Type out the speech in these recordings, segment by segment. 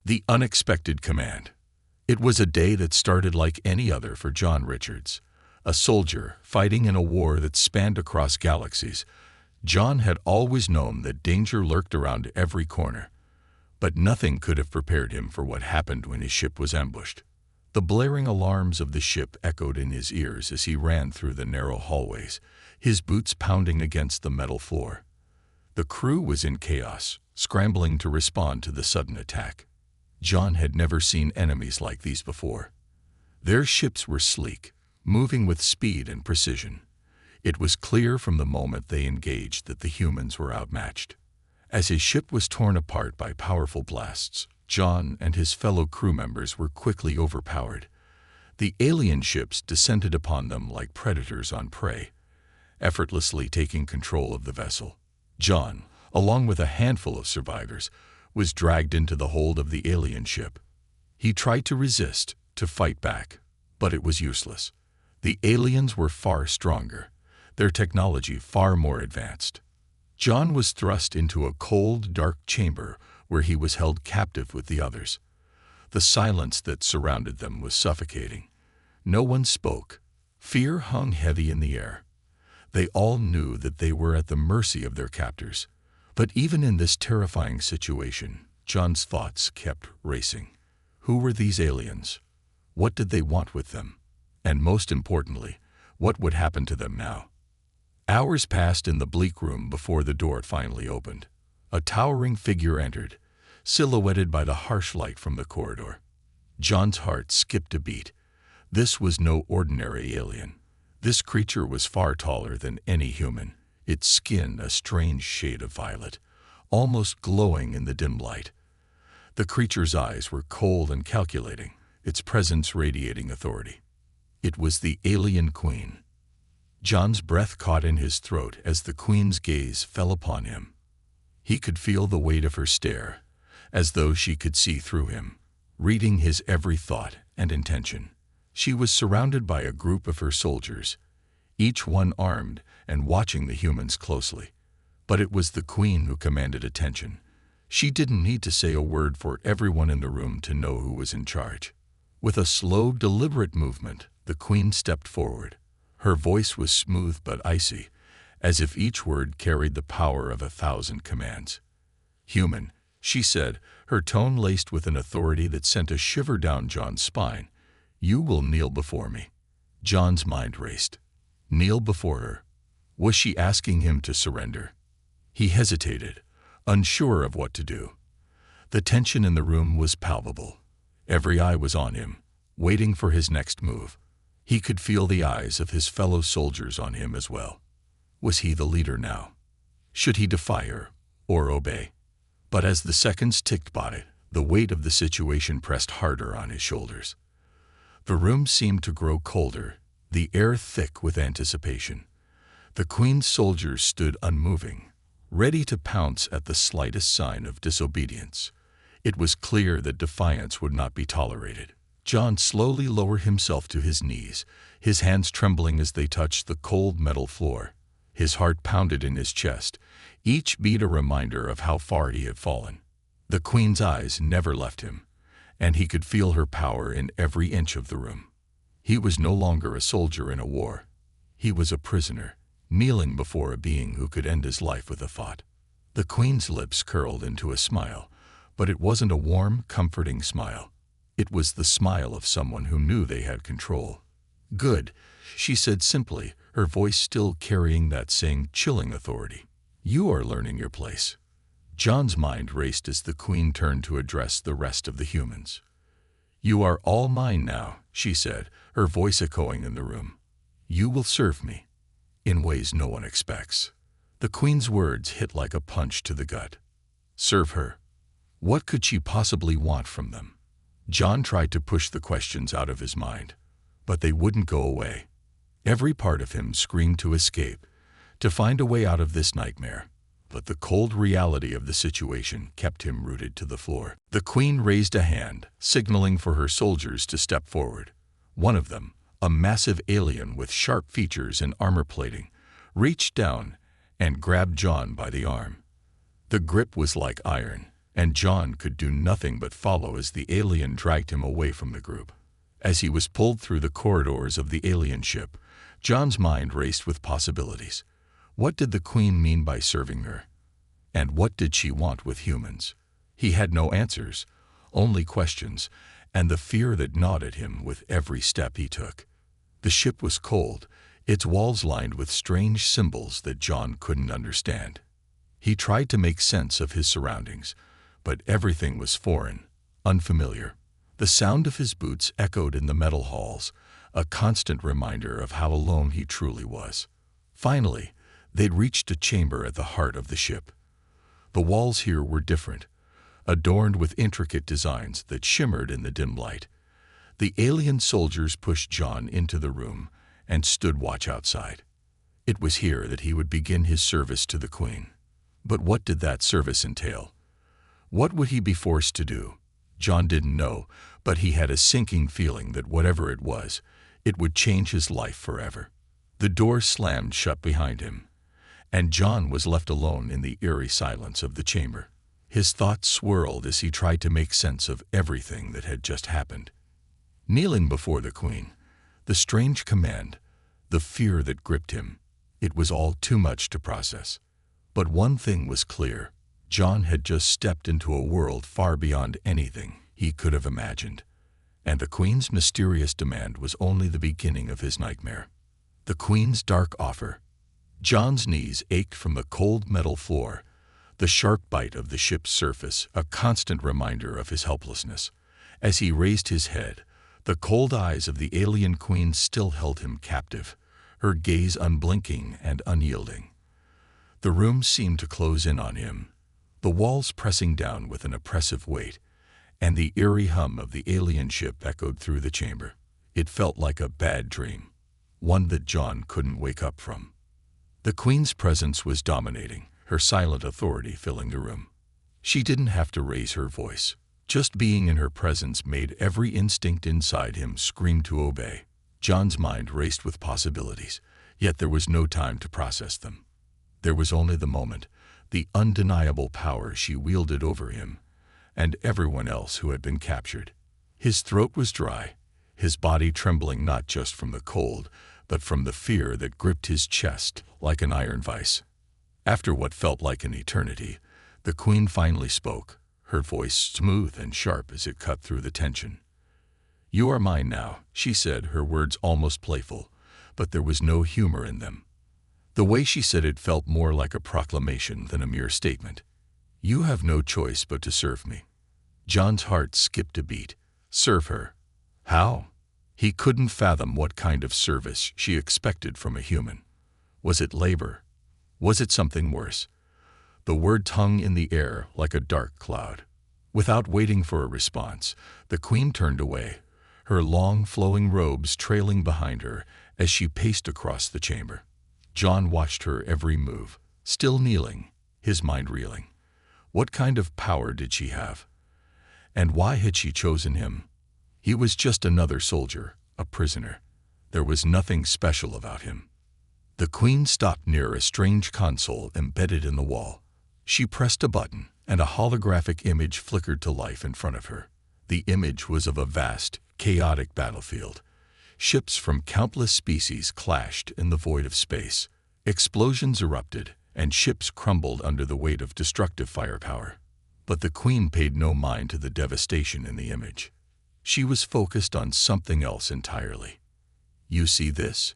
The unexpected command. It was a day that started like any other for John Richards. A soldier fighting in a war that spanned across galaxies, John had always known that danger lurked around every corner. But nothing could have prepared him for what happened when his ship was ambushed. The blaring alarms of the ship echoed in his ears as he ran through the narrow hallways, his boots pounding against the metal floor. The crew was in chaos, scrambling to respond to the sudden attack. John had never seen enemies like these before. Their ships were sleek, moving with speed and precision. It was clear from the moment they engaged that the humans were outmatched. As his ship was torn apart by powerful blasts, John and his fellow crew members were quickly overpowered. The alien ships descended upon them like predators on prey, effortlessly taking control of the vessel. John, along with a handful of survivors, was dragged into the hold of the alien ship. He tried to resist, to fight back, but it was useless. The aliens were far stronger, their technology far more advanced. John was thrust into a cold, dark chamber where he was held captive with the others. The silence that surrounded them was suffocating. No one spoke. Fear hung heavy in the air. They all knew that they were at the mercy of their captors. But even in this terrifying situation, John's thoughts kept racing. Who were these aliens? What did they want with them? And most importantly, what would happen to them now? Hours passed in the bleak room before the door finally opened. A towering figure entered, silhouetted by the harsh light from the corridor. John's heart skipped a beat. This was no ordinary alien. This creature was far taller than any human, its skin a strange shade of violet, almost glowing in the dim light. The creature's eyes were cold and calculating, its presence radiating authority. It was the alien queen. John's breath caught in his throat as the queen's gaze fell upon him. He could feel the weight of her stare, as though she could see through him, reading his every thought and intention. She was surrounded by a group of her soldiers, each one armed and watching the humans closely. But it was the queen who commanded attention. She didn't need to say a word for everyone in the room to know who was in charge. With a slow, deliberate movement, the queen stepped forward. Her voice was smooth but icy, as if each word carried the power of 1,000 commands. "Human," she said, her tone laced with an authority that sent a shiver down John's spine. "You will kneel before me." John's mind raced. Kneel before her? Was she asking him to surrender? He hesitated, unsure of what to do. The tension in the room was palpable. Every eye was on him, waiting for his next move. He could feel the eyes of his fellow soldiers on him as well. Was he the leader now? Should he defy her or obey? But as the seconds ticked by, the weight of the situation pressed harder on his shoulders. The room seemed to grow colder, the air thick with anticipation. The queen's soldiers stood unmoving, ready to pounce at the slightest sign of disobedience. It was clear that defiance would not be tolerated. John slowly lowered himself to his knees, his hands trembling as they touched the cold metal floor. His heart pounded in his chest, each beat a reminder of how far he had fallen. The queen's eyes never left him, and he could feel her power in every inch of the room. He was no longer a soldier in a war. He was a prisoner, kneeling before a being who could end his life with a thought. The queen's lips curled into a smile, but it wasn't a warm, comforting smile. It was the smile of someone who knew they had control. "Good," she said simply, her voice still carrying that same chilling authority. "You are learning your place." John's mind raced as the queen turned to address the rest of the humans. "You are all mine now," she said, her voice echoing in the room. "You will serve me, in ways no one expects." The queen's words hit like a punch to the gut. Serve her? What could she possibly want from them? John tried to push the questions out of his mind, but they wouldn't go away. Every part of him screamed to escape, to find a way out of this nightmare. But the cold reality of the situation kept him rooted to the floor. The queen raised a hand, signaling for her soldiers to step forward. One of them, a massive alien with sharp features and armor plating, reached down and grabbed John by the arm. The grip was like iron, and John could do nothing but follow as the alien dragged him away from the group. As he was pulled through the corridors of the alien ship, John's mind raced with possibilities. What did the Queen mean by serving her? And what did she want with humans? He had no answers, only questions, and the fear that gnawed at him with every step he took. The ship was cold, its walls lined with strange symbols that John couldn't understand. He tried to make sense of his surroundings, but everything was foreign, unfamiliar. The sound of his boots echoed in the metal halls, a constant reminder of how alone he truly was. Finally, they'd reached a chamber at the heart of the ship. The walls here were different, adorned with intricate designs that shimmered in the dim light. The alien soldiers pushed John into the room and stood watch outside. It was here that he would begin his service to the Queen. But what did that service entail? What would he be forced to do? John didn't know, but he had a sinking feeling that whatever it was, it would change his life forever. The door slammed shut behind him, and John was left alone in the eerie silence of the chamber. His thoughts swirled as he tried to make sense of everything that had just happened. Kneeling before the Queen, the strange command, the fear that gripped him, it was all too much to process. But one thing was clear. John had just stepped into a world far beyond anything he could have imagined, and the Queen's mysterious demand was only the beginning of his nightmare. The Queen's dark offer. John's knees ached from the cold metal floor, the sharp bite of the ship's surface a constant reminder of his helplessness. As he raised his head, the cold eyes of the alien Queen still held him captive, her gaze unblinking and unyielding. The room seemed to close in on him, the walls pressing down with an oppressive weight, and the eerie hum of the alien ship echoed through the chamber. It felt like a bad dream, one that John couldn't wake up from. The Queen's presence was dominating, her silent authority filling the room. She didn't have to raise her voice. Just being in her presence made every instinct inside him scream to obey. John's mind raced with possibilities, yet there was no time to process them. There was only the moment, the undeniable power she wielded over him and everyone else who had been captured. His throat was dry, his body trembling not just from the cold, but from the fear that gripped his chest like an iron vice. After what felt like an eternity, the Queen finally spoke, her voice smooth and sharp as it cut through the tension. "You are mine now," she said, her words almost playful, but there was no humor in them. The way she said it felt more like a proclamation than a mere statement. "You have no choice but to serve me." John's heart skipped a beat. Serve her? How? He couldn't fathom what kind of service she expected from a human. Was it labor? Was it something worse? The word hung in the air like a dark cloud. Without waiting for a response, the Queen turned away, her long flowing robes trailing behind her as she paced across the chamber. John watched her every move, still kneeling, his mind reeling. What kind of power did she have? And why had she chosen him? He was just another soldier, a prisoner. There was nothing special about him. The Queen stopped near a strange console embedded in the wall. She pressed a button, and a holographic image flickered to life in front of her. The image was of a vast, chaotic battlefield. Ships from countless species clashed in the void of space. Explosions erupted, and ships crumbled under the weight of destructive firepower. But the Queen paid no mind to the devastation in the image. She was focused on something else entirely. "You see this?"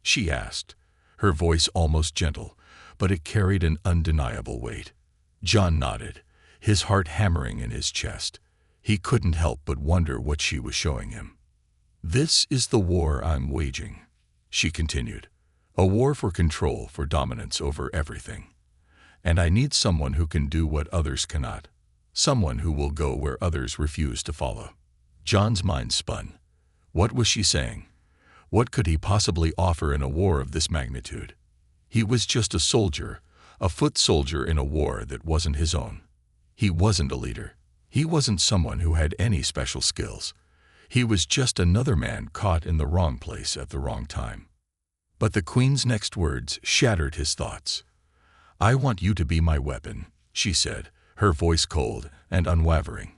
she asked, her voice almost gentle, but it carried an undeniable weight. John nodded, his heart hammering in his chest. He couldn't help but wonder what she was showing him. "This is the war I'm waging," she continued. "A war for control, for dominance over everything. And I need someone who can do what others cannot. Someone who will go where others refuse to follow." John's mind spun. What was she saying? What could he possibly offer in a war of this magnitude? He was just a soldier, a foot soldier in a war that wasn't his own. He wasn't a leader. He wasn't someone who had any special skills. He was just another man caught in the wrong place at the wrong time. But the Queen's next words shattered his thoughts. "I want you to be my weapon," she said, her voice cold and unwavering.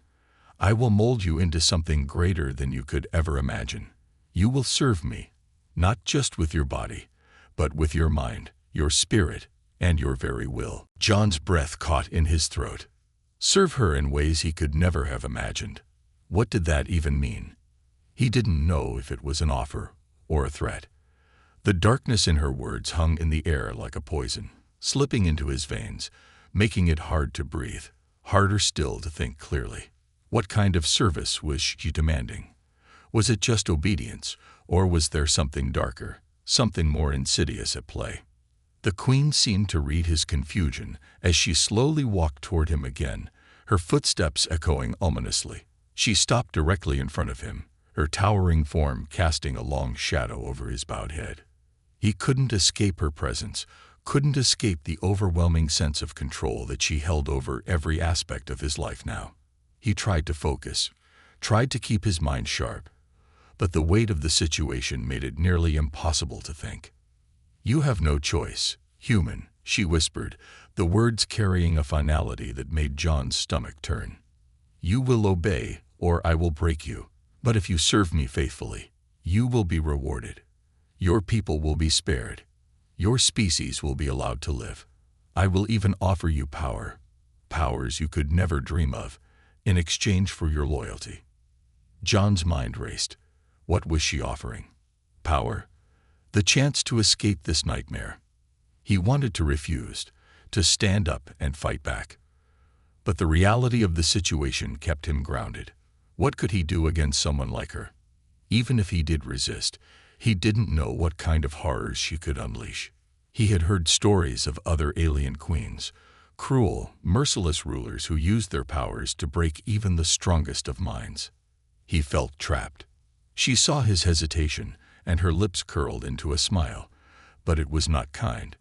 "I will mold you into something greater than you could ever imagine. You will serve me, not just with your body, but with your mind, your spirit, and your very will." John's breath caught in his throat. Serve her in ways he could never have imagined. What did that even mean? He didn't know if it was an offer or a threat. The darkness in her words hung in the air like a poison, slipping into his veins, making it hard to breathe, harder still to think clearly. What kind of service was she demanding? Was it just obedience, or was there something darker, something more insidious at play? The queen seemed to read his confusion as she slowly walked toward him again, her footsteps echoing ominously. She stopped directly in front of him, her towering form casting a long shadow over his bowed head. He couldn't escape her presence, couldn't escape the overwhelming sense of control that she held over every aspect of his life now. He tried to focus, tried to keep his mind sharp, but the weight of the situation made it nearly impossible to think. "You have no choice, human," she whispered, the words carrying a finality that made John's stomach turn. "You will obey, or I will break you. But if you serve me faithfully, you will be rewarded. Your people will be spared. Your species will be allowed to live. I will even offer you power, powers you could never dream of, in exchange for your loyalty." John's mind raced. What was she offering? Power? The chance to escape this nightmare. He wanted to refuse, to stand up and fight back. But the reality of the situation kept him grounded. What could he do against someone like her? Even if he did resist, he didn't know what kind of horrors she could unleash. He had heard stories of other alien queens, cruel, merciless rulers who used their powers to break even the strongest of minds. He felt trapped. She saw his hesitation, and her lips curled into a smile, but it was not kind.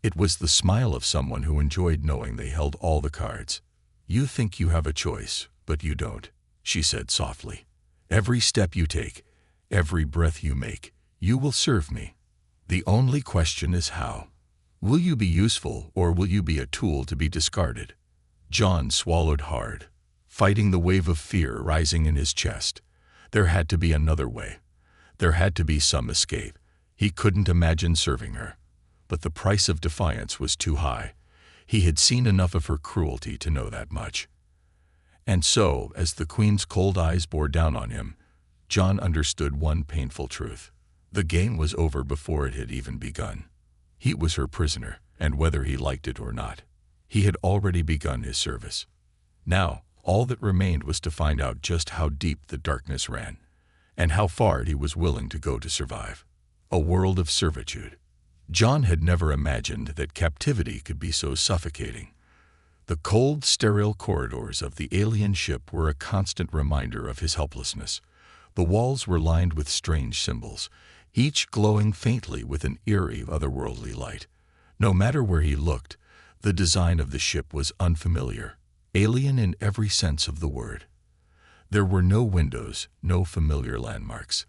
It was the smile of someone who enjoyed knowing they held all the cards. "You think you have a choice, but you don't," she said softly. "Every step you take, every breath you make, you will serve me. The only question is how. Will you be useful, or will you be a tool to be discarded?" John swallowed hard, fighting the wave of fear rising in his chest. There had to be another way. There had to be some escape. He couldn't imagine serving her. But the price of defiance was too high. He had seen enough of her cruelty to know that much. And so, as the queen's cold eyes bore down on him, John understood one painful truth. The game was over before it had even begun. He was her prisoner, and whether he liked it or not, he had already begun his service. Now, all that remained was to find out just how deep the darkness ran, and how far he was willing to go to survive. A world of servitude. John had never imagined that captivity could be so suffocating. The cold, sterile corridors of the alien ship were a constant reminder of his helplessness. The walls were lined with strange symbols, each glowing faintly with an eerie, otherworldly light. No matter where he looked, the design of the ship was unfamiliar, alien in every sense of the word. There were no windows, no familiar landmarks.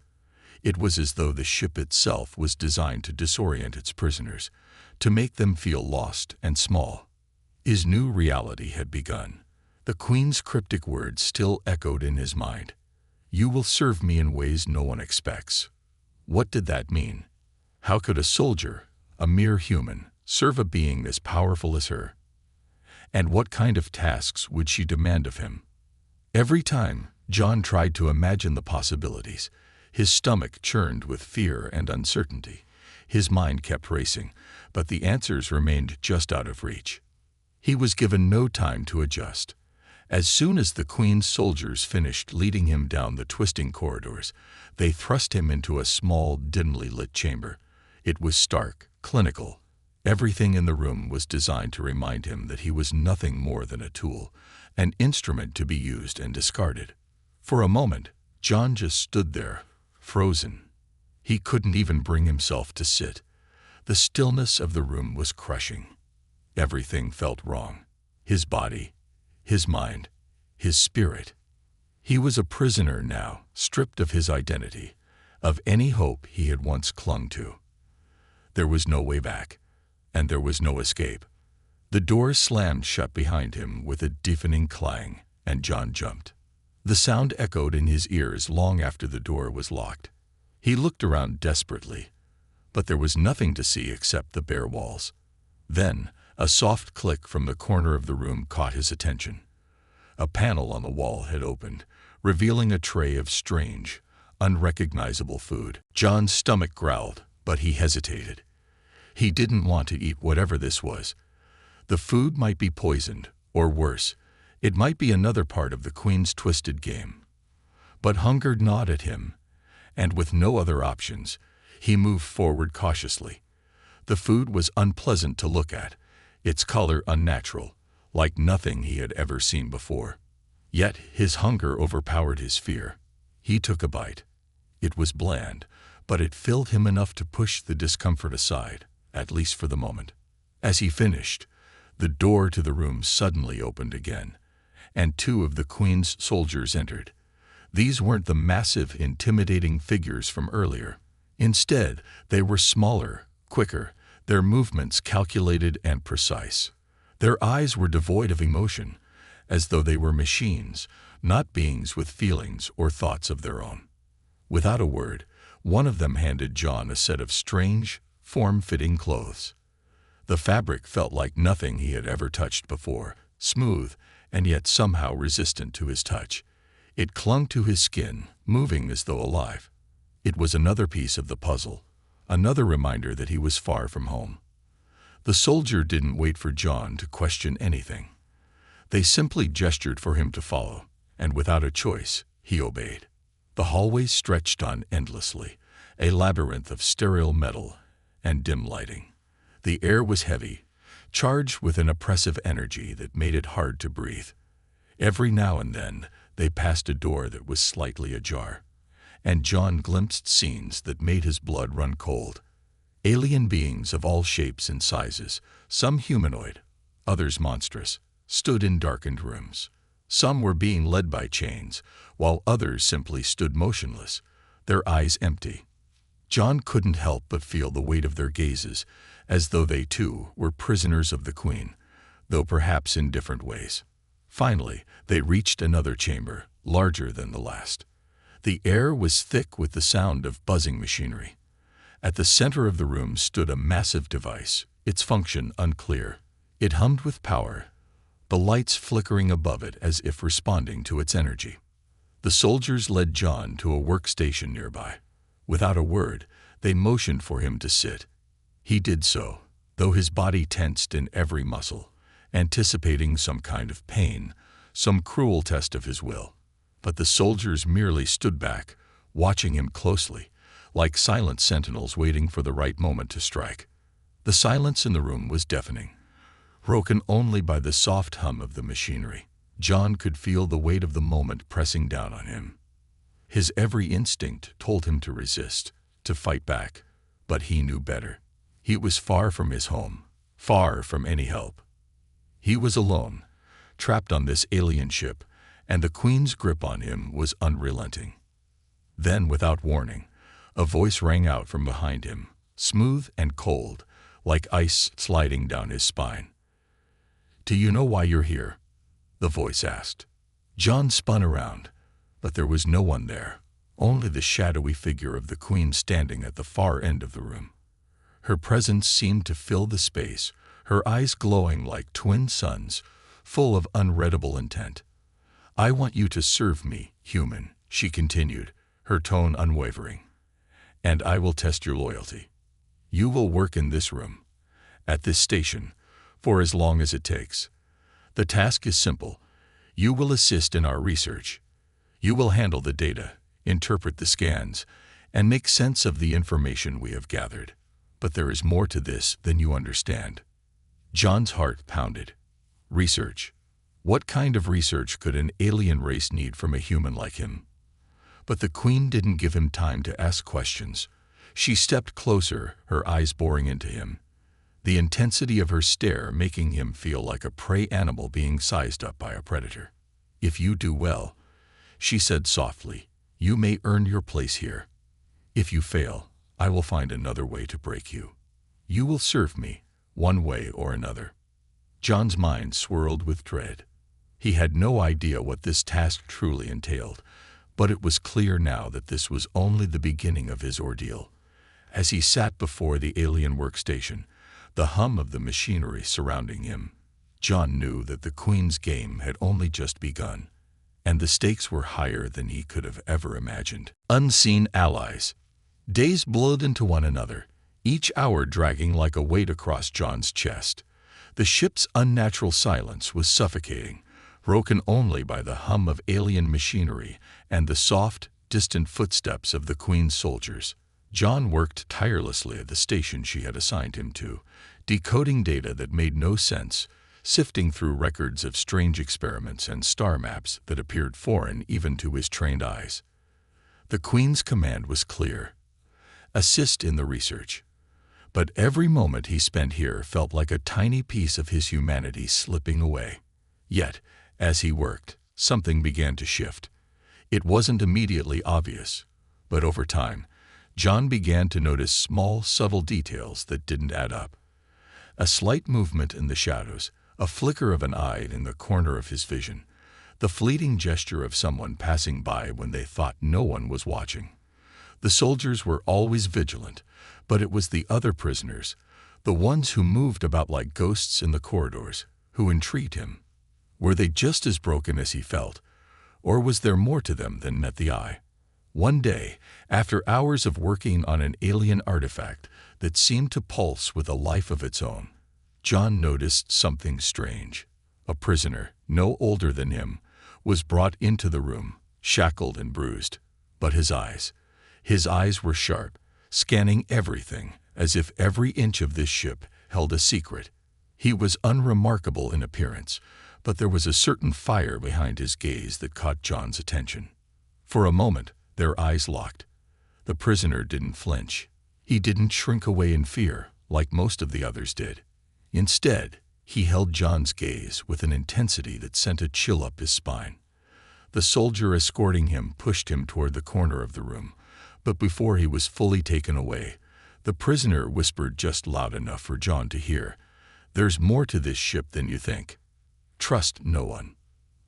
It was as though the ship itself was designed to disorient its prisoners, to make them feel lost and small. His new reality had begun. The queen's cryptic words still echoed in his mind. "You will serve me in ways no one expects." What did that mean? How could a soldier, a mere human, serve a being as powerful as her? And what kind of tasks would she demand of him? Every time John tried to imagine the possibilities, his stomach churned with fear and uncertainty. His mind kept racing, but the answers remained just out of reach. He was given no time to adjust. As soon as the queen's soldiers finished leading him down the twisting corridors, they thrust him into a small, dimly lit chamber. It was stark, clinical. Everything in the room was designed to remind him that he was nothing more than a tool, an instrument to be used and discarded. For a moment, John just stood there, frozen. He couldn't even bring himself to sit. The stillness of the room was crushing. Everything felt wrong. His body, his mind, his spirit. He was a prisoner now, stripped of his identity, of any hope he had once clung to. There was no way back, and there was no escape. The door slammed shut behind him with a deafening clang, and John jumped. The sound echoed in his ears long after the door was locked. He looked around desperately, but there was nothing to see except the bare walls. Then, a soft click from the corner of the room caught his attention. A panel on the wall had opened, revealing a tray of strange, unrecognizable food. John's stomach growled, but he hesitated. He didn't want to eat whatever this was. The food might be poisoned, or worse, it might be another part of the Queen's twisted game. But hunger gnawed at him, and with no other options, he moved forward cautiously. The food was unpleasant to look at, its color unnatural, like nothing he had ever seen before. Yet his hunger overpowered his fear. He took a bite. It was bland, but it filled him enough to push the discomfort aside, at least for the moment. As he finished, the door to the room suddenly opened again, and two of the Queen's soldiers entered. These weren't the massive, intimidating figures from earlier. Instead, they were smaller, quicker, their movements calculated and precise. Their eyes were devoid of emotion, as though they were machines, not beings with feelings or thoughts of their own. Without a word, one of them handed John a set of strange, form-fitting clothes. The fabric felt like nothing he had ever touched before, smooth and yet somehow resistant to his touch. It clung to his skin, moving as though alive. It was another piece of the puzzle, another reminder that he was far from home. The soldier didn't wait for John to question anything. They simply gestured for him to follow, and without a choice, he obeyed. The hallways stretched on endlessly, a labyrinth of sterile metal and dim lighting. The air was heavy, charged with an oppressive energy that made it hard to breathe. Every now and then, they passed a door that was slightly ajar, and John glimpsed scenes that made his blood run cold. Alien beings of all shapes and sizes, some humanoid, others monstrous, stood in darkened rooms. Some were being led by chains, while others simply stood motionless, their eyes empty. John couldn't help but feel the weight of their gazes, as though they too were prisoners of the Queen, though perhaps in different ways. Finally, they reached another chamber, larger than the last. The air was thick with the sound of buzzing machinery. At the center of the room stood a massive device, its function unclear. It hummed with power, the lights flickering above it as if responding to its energy. The soldiers led John to a workstation nearby. Without a word, they motioned for him to sit. He did so, though his body tensed in every muscle, anticipating some kind of pain, some cruel test of his will. But the soldiers merely stood back, watching him closely, like silent sentinels waiting for the right moment to strike. The silence in the room was deafening, broken only by the soft hum of the machinery. John could feel the weight of the moment pressing down on him. His every instinct told him to resist, to fight back, but he knew better. He was far from his home, far from any help. He was alone, trapped on this alien ship, and the Queen's grip on him was unrelenting. Then, without warning, a voice rang out from behind him, smooth and cold, like ice sliding down his spine. "Do you know why you're here?" the voice asked. John spun around, but there was no one there, only the shadowy figure of the Queen standing at the far end of the room. Her presence seemed to fill the space, her eyes glowing like twin suns, full of unreadable intent. "I want you to serve me, human," she continued, her tone unwavering. "And I will test your loyalty. You will work in this room, at this station, for as long as it takes. The task is simple. You will assist in our research. You will handle the data, interpret the scans, and make sense of the information we have gathered. But there is more to this than you understand." John's heart pounded. Research. What kind of research could an alien race need from a human like him? But the Queen didn't give him time to ask questions. She stepped closer, her eyes boring into him, the intensity of her stare making him feel like a prey animal being sized up by a predator. "If you do well," she said softly, "you may earn your place here. If you fail, I will find another way to break you. You will serve me, one way or another." John's mind swirled with dread. He had no idea what this task truly entailed, but it was clear now that this was only the beginning of his ordeal. As he sat before the alien workstation, the hum of the machinery surrounding him, John knew that the Queen's game had only just begun, and the stakes were higher than he could have ever imagined. Unseen allies. Days blurred into one another, each hour dragging like a weight across John's chest. The ship's unnatural silence was suffocating, broken only by the hum of alien machinery and the soft, distant footsteps of the Queen's soldiers. John worked tirelessly at the station she had assigned him to, decoding data that made no sense, sifting through records of strange experiments and star maps that appeared foreign even to his trained eyes. The Queen's command was clear: assist in the research. But every moment he spent here felt like a tiny piece of his humanity slipping away. Yet, as he worked, something began to shift. It wasn't immediately obvious, but over time, John began to notice small, subtle details that didn't add up. A slight movement in the shadows, a flicker of an eye in the corner of his vision, the fleeting gesture of someone passing by when they thought no one was watching. The soldiers were always vigilant, but it was the other prisoners, the ones who moved about like ghosts in the corridors, who intrigued him. Were they just as broken as he felt, or was there more to them than met the eye? One day, after hours of working on an alien artifact that seemed to pulse with a life of its own, John noticed something strange. A prisoner, no older than him, was brought into the room, shackled and bruised. But his eyes were sharp, scanning everything, as if every inch of this ship held a secret. He was unremarkable in appearance, but there was a certain fire behind his gaze that caught John's attention. For a moment, their eyes locked. The prisoner didn't flinch. He didn't shrink away in fear, like most of the others did. Instead, he held John's gaze with an intensity that sent a chill up his spine. The soldier escorting him pushed him toward the corner of the room, but before he was fully taken away, the prisoner whispered just loud enough for John to hear, "There's more to this ship than you think. Trust no one."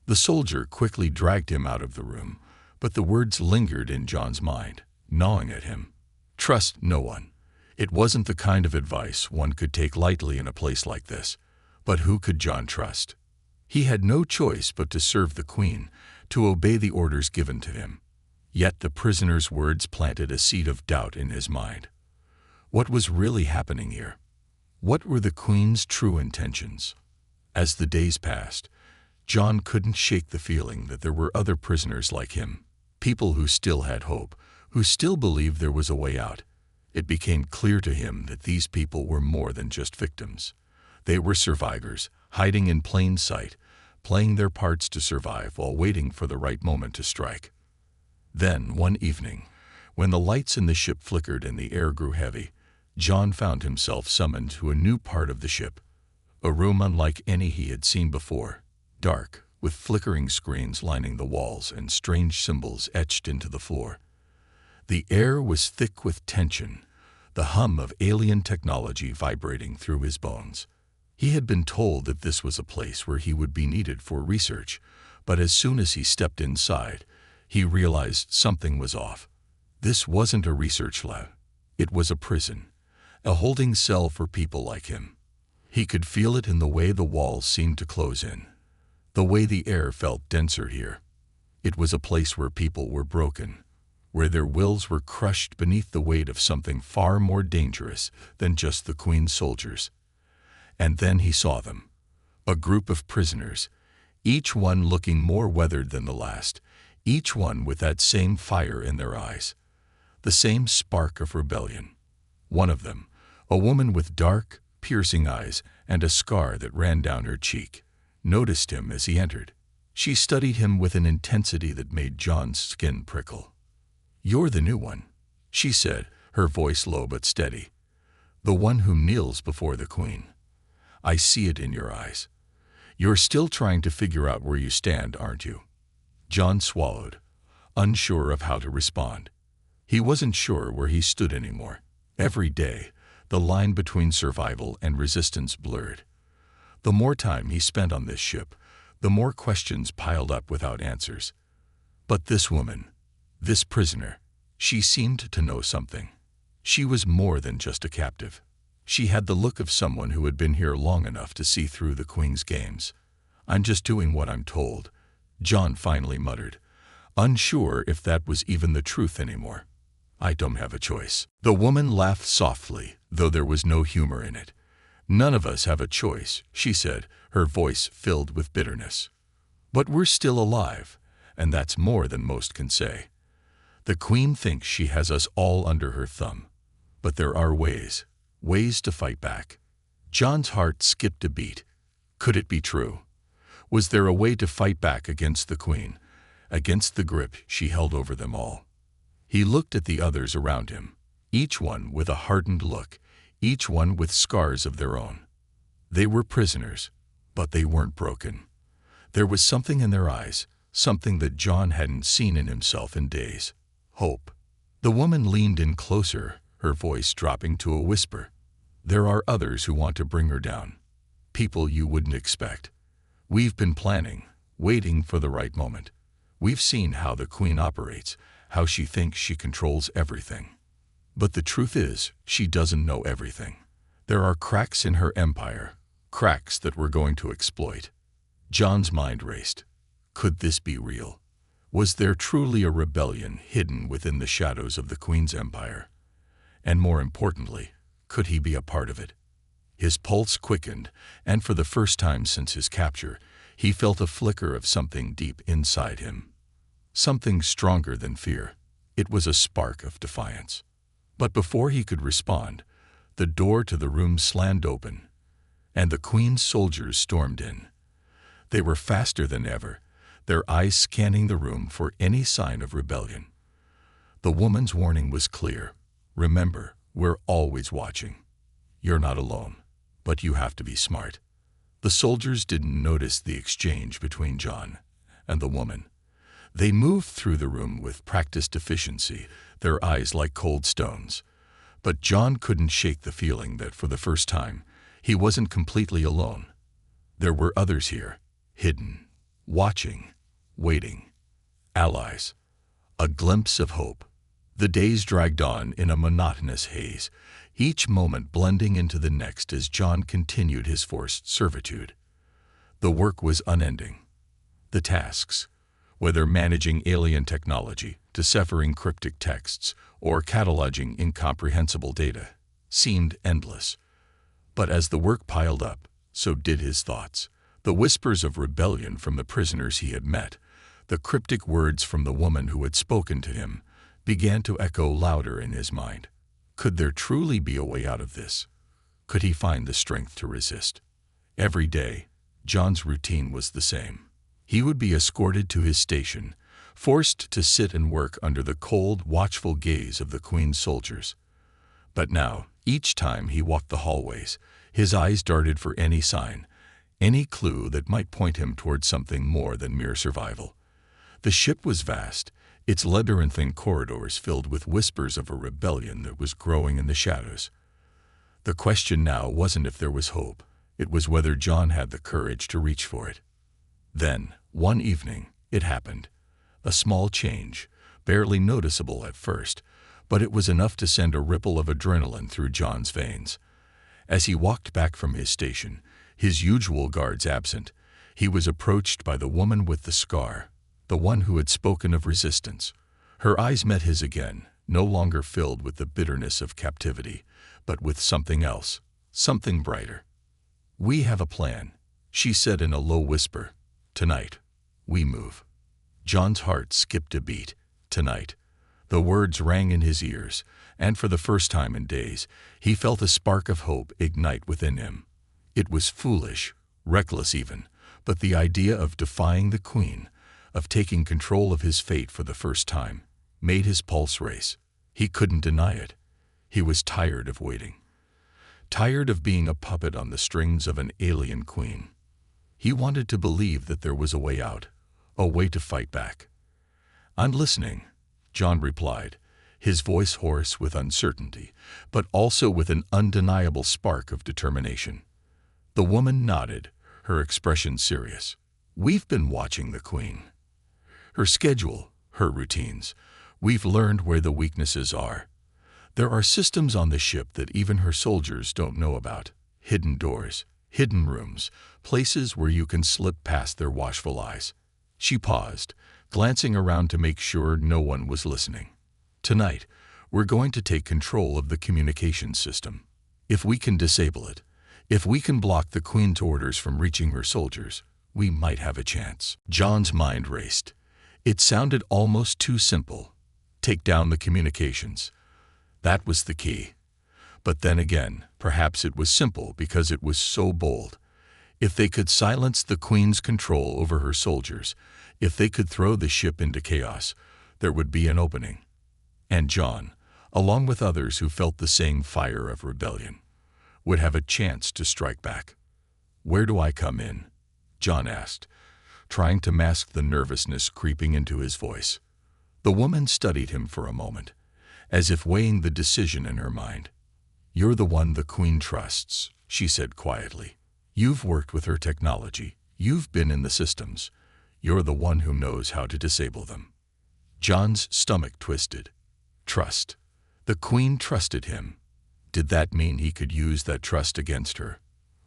The soldier quickly dragged him out of the room, but the words lingered in John's mind, gnawing at him. Trust no one. It wasn't the kind of advice one could take lightly in a place like this. But who could John trust? He had no choice but to serve the Queen, to obey the orders given to him. Yet the prisoner's words planted a seed of doubt in his mind. What was really happening here? What were the Queen's true intentions? As the days passed, John couldn't shake the feeling that there were other prisoners like him, people who still had hope, who still believed there was a way out. It became clear to him that these people were more than just victims. They were survivors, hiding in plain sight, playing their parts to survive while waiting for the right moment to strike. Then, one evening, when the lights in the ship flickered and the air grew heavy, John found himself summoned to a new part of the ship, a room unlike any he had seen before, dark, with flickering screens lining the walls and strange symbols etched into the floor. The air was thick with tension, the hum of alien technology vibrating through his bones. He had been told that this was a place where he would be needed for research, but as soon as he stepped inside, he realized something was off. This wasn't a research lab. It was a prison, a holding cell for people like him. He could feel it in the way the walls seemed to close in, the way the air felt denser here. It was a place where people were broken, where their wills were crushed beneath the weight of something far more dangerous than just the Queen's soldiers. And then he saw them, a group of prisoners, each one looking more weathered than the last, each one with that same fire in their eyes, the same spark of rebellion. One of them, a woman with dark, piercing eyes and a scar that ran down her cheek, noticed him as he entered. She studied him with an intensity that made John's skin prickle. "You're the new one," she said, her voice low but steady. "The one who kneels before the Queen. I see it in your eyes. You're still trying to figure out where you stand, aren't you?" John swallowed, unsure of how to respond. He wasn't sure where he stood anymore. Every day, the line between survival and resistance blurred. The more time he spent on this ship, the more questions piled up without answers. But this woman, this prisoner, she seemed to know something. She was more than just a captive. She had the look of someone who had been here long enough to see through the Queen's games. "I'm just doing what I'm told," John finally muttered, unsure if that was even the truth anymore. "I don't have a choice." The woman laughed softly, though there was no humor in it. "None of us have a choice," she said, her voice filled with bitterness. "But we're still alive, and that's more than most can say. The Queen thinks she has us all under her thumb. But there are ways to fight back." John's heart skipped a beat. Could it be true? Was there a way to fight back against the Queen, against the grip she held over them all? He looked at the others around him, each one with a hardened look, each one with scars of their own. They were prisoners, but they weren't broken. There was something in their eyes, something that John hadn't seen in himself in days. Hope. The woman leaned in closer, her voice dropping to a whisper. "There are others who want to bring her down. People you wouldn't expect. We've been planning, waiting for the right moment. We've seen how the Queen operates, how she thinks she controls everything. But the truth is, she doesn't know everything. There are cracks in her empire, cracks that we're going to exploit." John's mind raced. Could this be real? Was there truly a rebellion hidden within the shadows of the Queen's empire? And more importantly, could he be a part of it? His pulse quickened, and for the first time since his capture, he felt a flicker of something deep inside him. Something stronger than fear. It was a spark of defiance. But before he could respond, the door to the room slammed open, and the Queen's soldiers stormed in. They were faster than ever, their eyes scanning the room for any sign of rebellion. The woman's warning was clear. "Remember, we're always watching. You're not alone, but you have to be smart." The soldiers didn't notice the exchange between John and the woman. They moved through the room with practiced efficiency, their eyes like cold stones. But John couldn't shake the feeling that for the first time, he wasn't completely alone. There were others here, hidden, watching, waiting. Allies. A glimpse of hope. The days dragged on in a monotonous haze, each moment blending into the next as John continued his forced servitude. The work was unending. The tasks, whether managing alien technology, deciphering cryptic texts, or cataloging incomprehensible data, seemed endless. But as the work piled up, so did his thoughts. The whispers of rebellion from the prisoners he had met, the cryptic words from the woman who had spoken to him, began to echo louder in his mind. Could there truly be a way out of this? Could he find the strength to resist? Every day, John's routine was the same. He would be escorted to his station, forced to sit and work under the cold, watchful gaze of the Queen's soldiers. But now, each time he walked the hallways, his eyes darted for any sign, any clue that might point him towards something more than mere survival. The ship was vast, its labyrinthine corridors filled with whispers of a rebellion that was growing in the shadows. The question now wasn't if there was hope, it was whether John had the courage to reach for it. Then, one evening, it happened. A small change, barely noticeable at first, but it was enough to send a ripple of adrenaline through John's veins. As he walked back from his station, his usual guards absent, he was approached by the woman with the scar, the one who had spoken of resistance. Her eyes met his again, no longer filled with the bitterness of captivity, but with something else, something brighter. "We have a plan," she said in a low whisper. "Tonight, we move." John's heart skipped a beat. Tonight. The words rang in his ears, and for the first time in days, he felt a spark of hope ignite within him. It was foolish, reckless even, but the idea of defying the Queen, of taking control of his fate for the first time, made his pulse race. He couldn't deny it. He was tired of waiting. Tired of being a puppet on the strings of an alien queen. He wanted to believe that there was a way out, a way to fight back. "I'm listening," John replied, his voice hoarse with uncertainty, but also with an undeniable spark of determination. The woman nodded, her expression serious. "We've been watching the Queen. Her schedule, her routines. We've learned where the weaknesses are. There are systems on the ship that even her soldiers don't know about. Hidden doors, hidden rooms, places where you can slip past their watchful eyes." She paused, glancing around to make sure no one was listening. "Tonight, we're going to take control of the communications system. If we can disable it, if we can block the Queen's orders from reaching her soldiers, we might have a chance." John's mind raced. It sounded almost too simple. Take down the communications. That was the key. But then again, perhaps it was simple because it was so bold. If they could silence the Queen's control over her soldiers, if they could throw the ship into chaos, there would be an opening. And John, along with others who felt the same fire of rebellion, would have a chance to strike back. "Where do I come in?" John asked, trying to mask the nervousness creeping into his voice. The woman studied him for a moment, as if weighing the decision in her mind. "You're the one the Queen trusts," she said quietly. "You've worked with her technology. You've been in the systems. You're the one who knows how to disable them." John's stomach twisted. Trust. The Queen trusted him. Did that mean he could use that trust against her?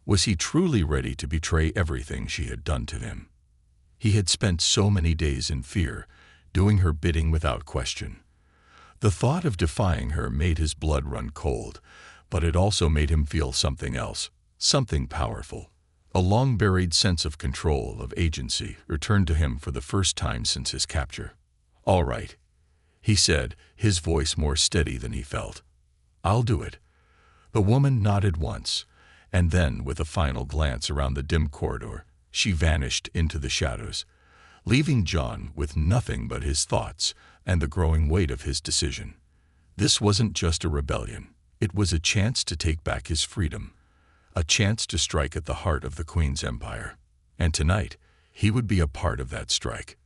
Was he truly ready to betray everything she had done to him? He had spent so many days in fear, doing her bidding without question. The thought of defying her made his blood run cold, but it also made him feel something else, something powerful. A long-buried sense of control, of agency, returned to him for the first time since his capture. "All right," he said, his voice more steady than he felt. "I'll do it." The woman nodded once, and then, with a final glance around the dim corridor, she vanished into the shadows, leaving John with nothing but his thoughts and the growing weight of his decision. This wasn't just a rebellion. It was a chance to take back his freedom, a chance to strike at the heart of the Queen's empire. And tonight, he would be a part of that strike.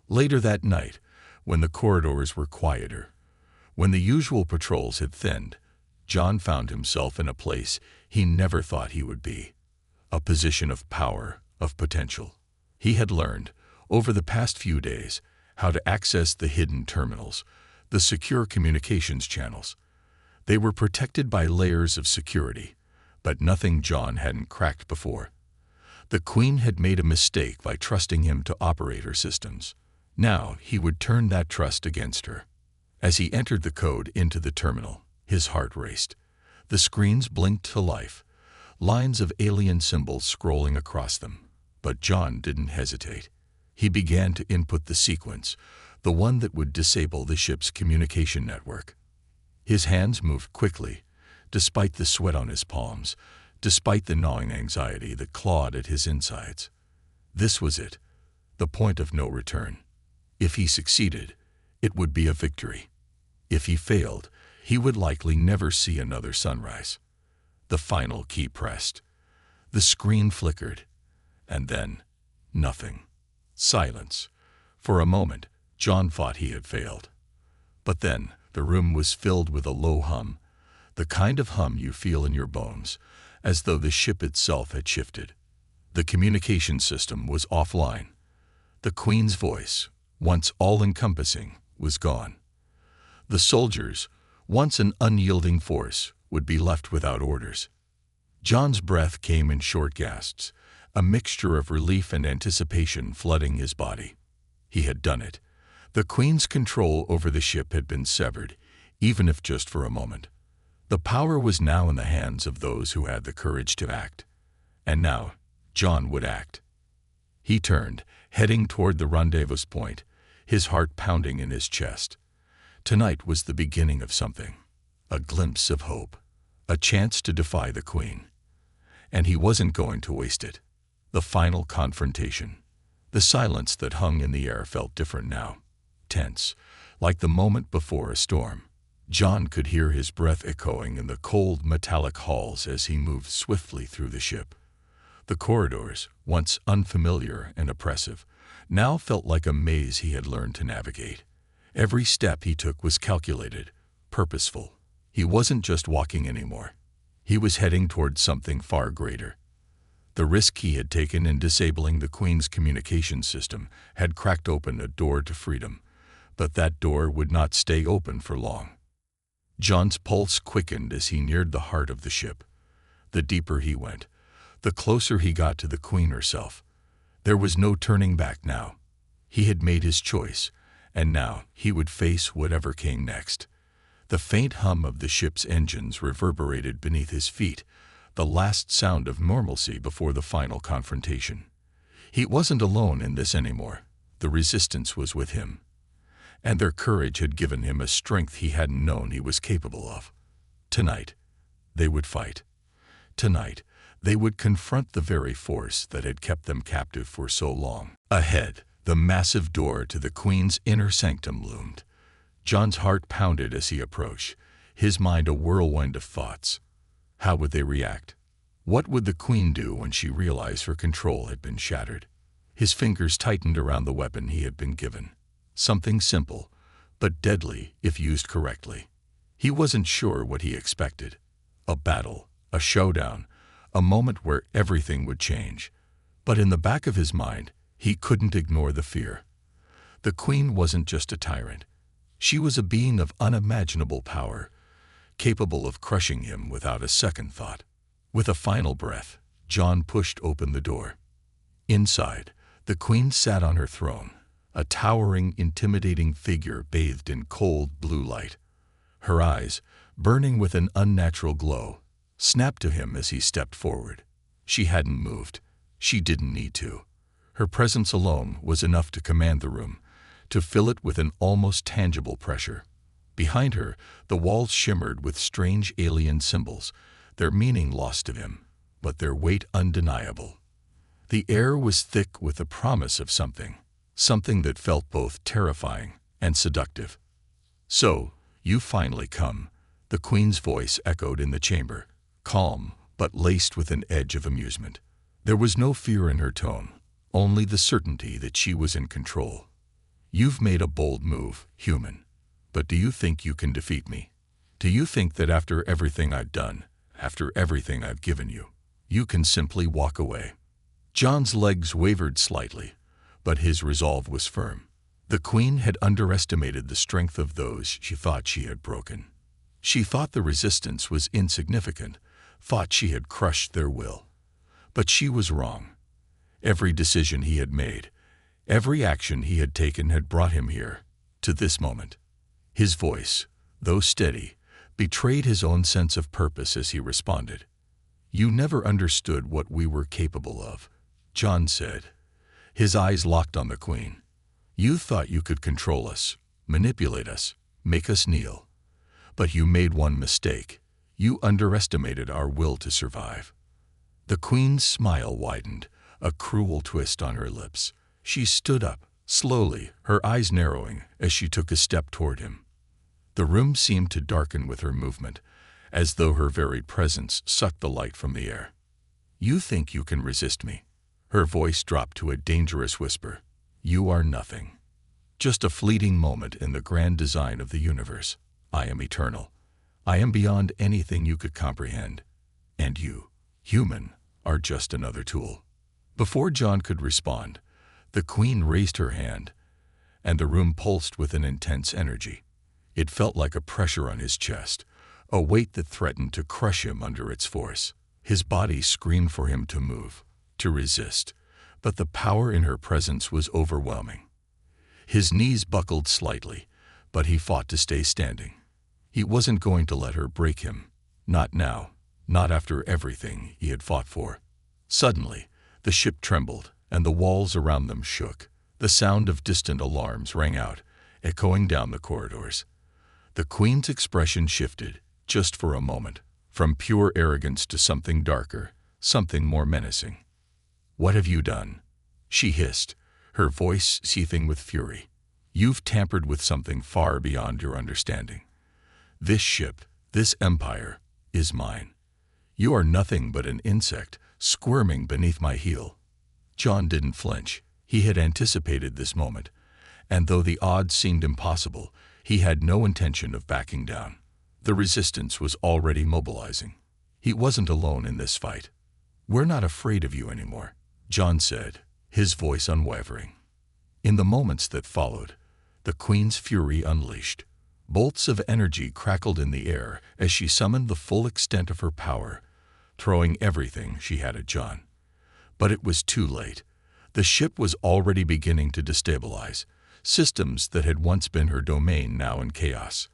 Later that night, when the corridors were quieter, when the usual patrols had thinned, John found himself in a place he never thought he would be. A position of power, of potential. He had learned, over the past few days, how to access the hidden terminals, the secure communications channels. They were protected by layers of security, but nothing John hadn't cracked before. The Queen had made a mistake by trusting him to operate her systems. Now he would turn that trust against her. As he entered the code into the terminal, his heart raced. The screens blinked to life, lines of alien symbols scrolling across them. But John didn't hesitate. He began to input the sequence, the one that would disable the ship's communication network. His hands moved quickly, despite the sweat on his palms, despite the gnawing anxiety that clawed at his insides. This was it, the point of no return. If he succeeded, it would be a victory. If he failed, he would likely never see another sunrise. The final key pressed. The screen flickered. And then, nothing. Silence. For a moment, John thought he had failed. But then, the room was filled with a low hum, the kind of hum you feel in your bones, as though the ship itself had shifted. The communication system was offline. The Queen's voice, once all-encompassing, was gone. The soldiers, once an unyielding force, would be left without orders. John's breath came in short gasps, a mixture of relief and anticipation flooding his body. He had done it. The Queen's control over the ship had been severed, even if just for a moment. The power was now in the hands of those who had the courage to act. And now, John would act. He turned, heading toward the rendezvous point, his heart pounding in his chest. Tonight was the beginning of something, a glimpse of hope, a chance to defy the Queen. And he wasn't going to waste it. The final confrontation. The silence that hung in the air felt different now, tense, like the moment before a storm. John could hear his breath echoing in the cold metallic halls as he moved swiftly through the ship. The corridors, once unfamiliar and oppressive, now felt like a maze he had learned to navigate. Every step he took was calculated, purposeful. He wasn't just walking anymore. He was heading toward something far greater. The risk he had taken in disabling the Queen's communication system had cracked open a door to freedom, but that door would not stay open for long. John's pulse quickened as he neared the heart of the ship. The deeper he went, the closer he got to the Queen herself. There was no turning back now. He had made his choice, and now he would face whatever came next. The faint hum of the ship's engines reverberated beneath his feet, the last sound of normalcy before the final confrontation. He wasn't alone in this anymore. The resistance was with him, and their courage had given him a strength he hadn't known he was capable of. Tonight, they would fight. Tonight, they would confront the very force that had kept them captive for so long. Ahead, the massive door to the Queen's inner sanctum loomed. John's heart pounded as he approached, his mind a whirlwind of thoughts. How would they react? What would the Queen do when she realized her control had been shattered? His fingers tightened around the weapon he had been given. Something simple, but deadly if used correctly. He wasn't sure what he expected. A battle, a showdown, a moment where everything would change. But in the back of his mind, he couldn't ignore the fear. The Queen wasn't just a tyrant. She was a being of unimaginable power, capable of crushing him without a second thought. With a final breath, John pushed open the door. Inside, the Queen sat on her throne, a towering, intimidating figure bathed in cold blue light. Her eyes, burning with an unnatural glow, snapped to him as he stepped forward. She hadn't moved. She didn't need to. Her presence alone was enough to command the room, to fill it with an almost tangible pressure. Behind her, the walls shimmered with strange alien symbols, their meaning lost to him, but their weight undeniable. The air was thick with the promise of something that felt both terrifying and seductive. "So, you finally come," the Queen's voice echoed in the chamber, calm but laced with an edge of amusement. There was no fear in her tone, only the certainty that she was in control. "You've made a bold move, human. But do you think you can defeat me? Do you think that after everything I've done, after everything I've given you, you can simply walk away?" John's legs wavered slightly, but his resolve was firm. The Queen had underestimated the strength of those she thought she had broken. She thought the resistance was insignificant, thought she had crushed their will. But she was wrong. Every decision he had made, every action he had taken had brought him here, to this moment. His voice, though steady, betrayed his own sense of purpose as he responded. "You never understood what we were capable of," John said, his eyes locked on the Queen. "You thought you could control us, manipulate us, make us kneel. But you made one mistake. You underestimated our will to survive." The Queen's smile widened, a cruel twist on her lips. She stood up, slowly, her eyes narrowing as she took a step toward him. The room seemed to darken with her movement, as though her very presence sucked the light from the air. "You think you can resist me?" Her voice dropped to a dangerous whisper. "You are nothing. Just a fleeting moment in the grand design of the universe. I am eternal. I am beyond anything you could comprehend. And you, human, are just another tool." Before John could respond, the Queen raised her hand, and the room pulsed with an intense energy. It felt like a pressure on his chest, a weight that threatened to crush him under its force. His body screamed for him to move, to resist, but the power in her presence was overwhelming. His knees buckled slightly, but he fought to stay standing. He wasn't going to let her break him. Not now, not after everything he had fought for. Suddenly, the ship trembled, and the walls around them shook. The sound of distant alarms rang out, echoing down the corridors. The Queen's expression shifted, just for a moment, from pure arrogance to something darker, something more menacing. "What have you done?" she hissed, her voice seething with fury. "You've tampered with something far beyond your understanding. This ship, this empire, is mine. You are nothing but an insect, squirming beneath my heel." John didn't flinch. He had anticipated this moment, and though the odds seemed impossible, he had no intention of backing down. The resistance was already mobilizing. He wasn't alone in this fight. "We're not afraid of you anymore," John said, his voice unwavering. In the moments that followed, the Queen's fury unleashed. Bolts of energy crackled in the air as she summoned the full extent of her power, throwing everything she had at John. But it was too late. The ship was already beginning to destabilize, systems that had once been her domain now in chaos.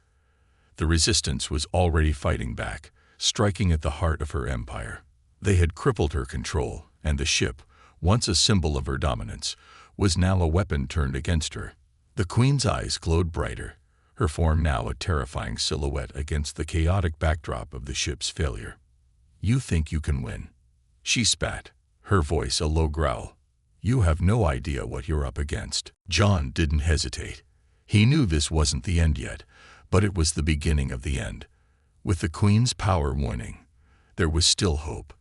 The resistance was already fighting back, striking at the heart of her empire. They had crippled her control, and the ship, once a symbol of her dominance, was now a weapon turned against her. The Queen's eyes glowed brighter, her form now a terrifying silhouette against the chaotic backdrop of the ship's failure. "You think you can win?" she spat, her voice a low growl. "You have no idea what you're up against." John didn't hesitate. He knew this wasn't the end yet, but it was the beginning of the end. With the Queen's power waning, there was still hope.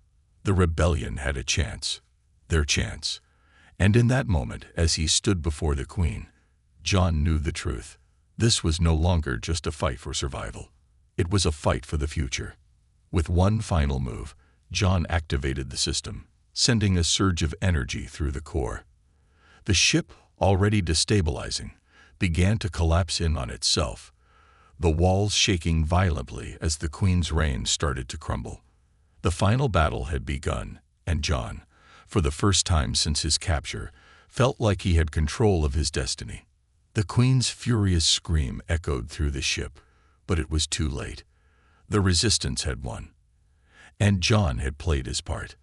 The rebellion had a chance. Their chance. And in that moment, as he stood before the Queen, John knew the truth. This was no longer just a fight for survival. It was a fight for the future. With one final move, John activated the system, sending a surge of energy through the core. The ship, already destabilizing, began to collapse in on itself, the walls shaking violently as the Queen's reign started to crumble. The final battle had begun, and John, for the first time since his capture, felt like he had control of his destiny. The Queen's furious scream echoed through the ship, but it was too late. The resistance had won, and John had played his part.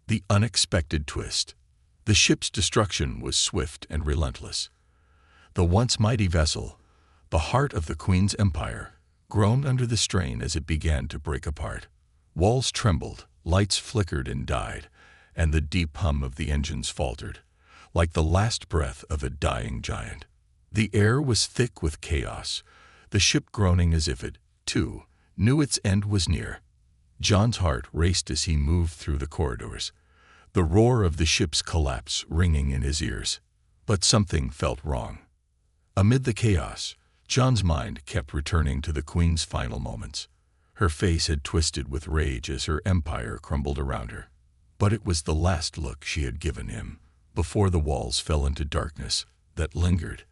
The unexpected twist. The ship's destruction was swift and relentless. The once mighty vessel, the heart of the Queen's empire, groaned under the strain as it began to break apart. Walls trembled, lights flickered and died, and the deep hum of the engines faltered, like the last breath of a dying giant. The air was thick with chaos, the ship groaning as if it, too, knew its end was near. John's heart raced as he moved through the corridors, the roar of the ship's collapse ringing in his ears. But something felt wrong. Amid the chaos, John's mind kept returning to the Queen's final moments. Her face had twisted with rage as her empire crumbled around her. But it was the last look she had given him, before the walls fell into darkness, that lingered.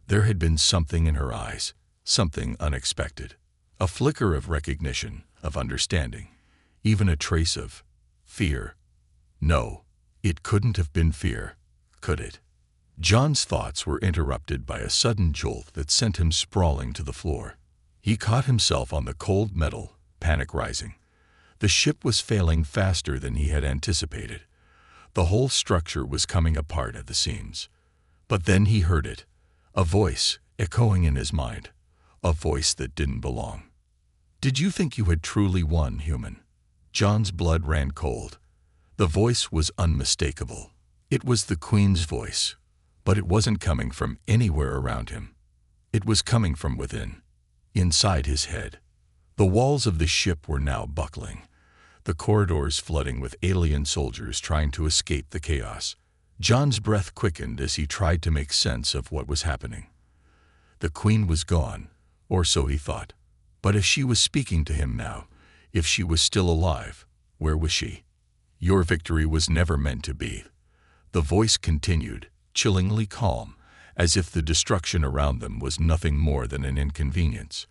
There had been something in her eyes, something unexpected. A flicker of recognition, of understanding, even a trace of fear. No, it couldn't have been fear, could it? John's thoughts were interrupted by a sudden jolt that sent him sprawling to the floor. He caught himself on the cold metal, panic rising. The ship was failing faster than he had anticipated. The whole structure was coming apart at the seams. But then he heard it, a voice echoing in his mind, a voice that didn't belong. "Did you think you had truly won, human?" John's blood ran cold. The voice was unmistakable. It was the Queen's voice, but it wasn't coming from anywhere around him. It was coming from within, inside his head. The walls of the ship were now buckling, the corridors flooding with alien soldiers trying to escape the chaos. John's breath quickened as he tried to make sense of what was happening. The Queen was gone, or so he thought. But if she was speaking to him now, if she was still alive, where was she? "Your victory was never meant to be." The voice continued, chillingly calm, as if the destruction around them was nothing more than an inconvenience.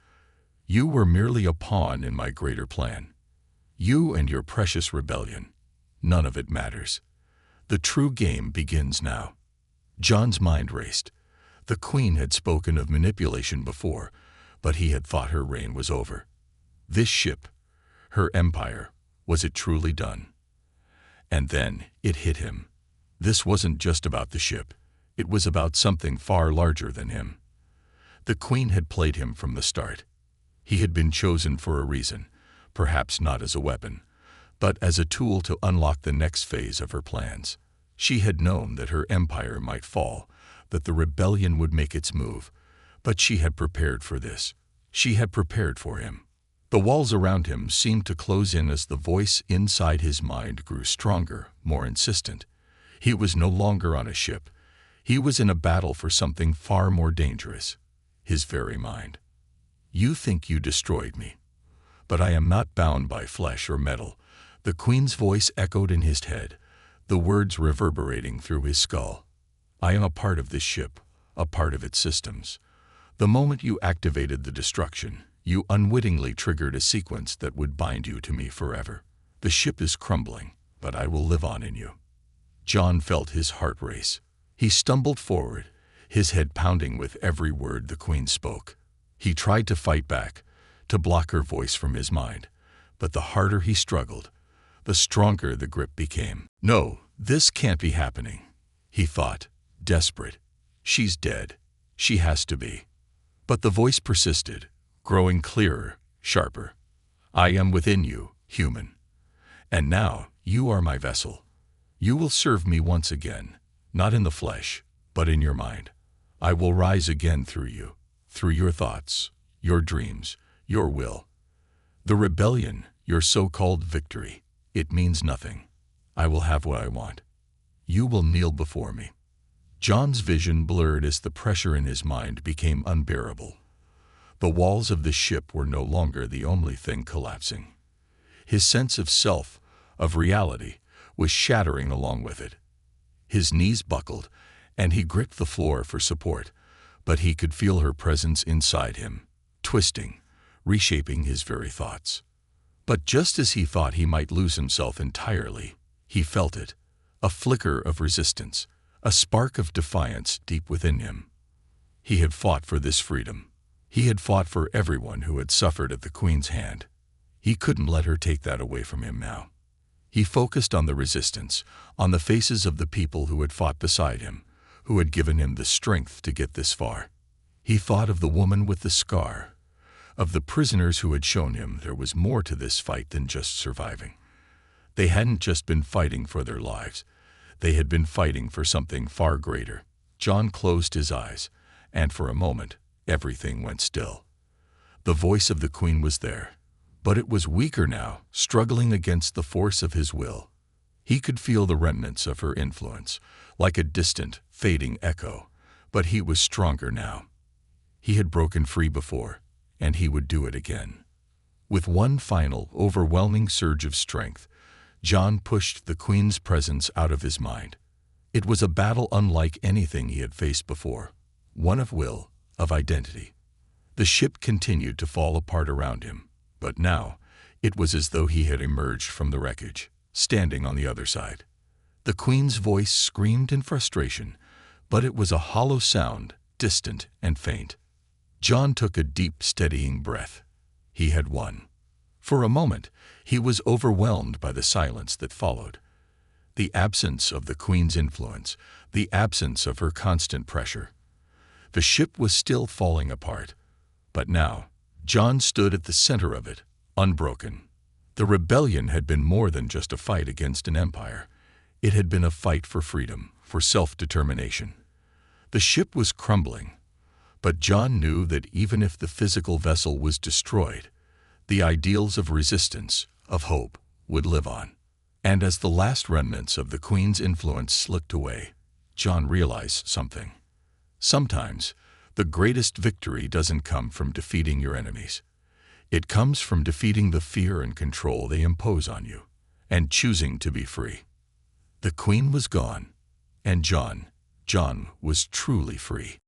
"You were merely a pawn in my greater plan. You and your precious rebellion. None of it matters. The true game begins now." John's mind raced. The Queen had spoken of manipulation before, but he had thought her reign was over. This ship, her empire, was it truly done? And then it hit him. This wasn't just about the ship. It was about something far larger than him. The Queen had played him from the start. He had been chosen for a reason, perhaps not as a weapon, but as a tool to unlock the next phase of her plans. She had known that her empire might fall, that the rebellion would make its move, but she had prepared for this. She had prepared for him. The walls around him seemed to close in as the voice inside his mind grew stronger, more insistent. He was no longer on a ship. He was in a battle for something far more dangerous, his very mind. "You think you destroyed me, but I am not bound by flesh or metal. The Queen's voice echoed in his head, the words reverberating through his skull. I am a part of this ship, a part of its systems. The moment you activated the destruction, you unwittingly triggered a sequence that would bind you to me forever. The ship is crumbling, but I will live on in you. John felt his heart race. He stumbled forward, his head pounding with every word the Queen spoke. He tried to fight back, to block her voice from his mind, but the harder he struggled, the stronger the grip became. No, this can't be happening, he thought, desperate. She's dead. She has to be. But the voice persisted, growing clearer, sharper. I am within you, human. And now you are my vessel. You will serve me once again, not in the flesh, but in your mind. I will rise again through you, through your thoughts, your dreams, your will. The rebellion, your so-called victory, it means nothing. I will have what I want. You will kneel before me. John's vision blurred as the pressure in his mind became unbearable. The walls of the ship were no longer the only thing collapsing. His sense of self, of reality, was shattering along with it. His knees buckled, and he gripped the floor for support, but he could feel her presence inside him, twisting, reshaping his very thoughts. But just as he thought he might lose himself entirely, he felt it, a flicker of resistance, a spark of defiance deep within him. He had fought for this freedom. He had fought for everyone who had suffered at the Queen's hand. He couldn't let her take that away from him now. He focused on the resistance, on the faces of the people who had fought beside him, who had given him the strength to get this far. He thought of the woman with the scar, of the prisoners who had shown him there was more to this fight than just surviving. They hadn't just been fighting for their lives. They had been fighting for something far greater. John closed his eyes, and for a moment, everything went still. The voice of the Queen was there, but it was weaker now, struggling against the force of his will. He could feel the remnants of her influence, like a distant, fading echo, but he was stronger now. He had broken free before, and he would do it again. With one final, overwhelming surge of strength, John pushed the Queen's presence out of his mind. It was a battle unlike anything he had faced before, one of will, of identity. The ship continued to fall apart around him, but now it was as though he had emerged from the wreckage, standing on the other side. The Queen's voice screamed in frustration, but it was a hollow sound, distant and faint. John took a deep, steadying breath. He had won. For a moment, he was overwhelmed by the silence that followed. The absence of the Queen's influence, the absence of her constant pressure. The ship was still falling apart, but now, John stood at the center of it, unbroken. The rebellion had been more than just a fight against an empire. It had been a fight for freedom, for self-determination. The ship was crumbling, but John knew that even if the physical vessel was destroyed, the ideals of resistance, of hope, would live on. And as the last remnants of the Queen's influence slipped away, John realized something. Sometimes, the greatest victory doesn't come from defeating your enemies. It comes from defeating the fear and control they impose on you, and choosing to be free. The Queen was gone, and John was truly free.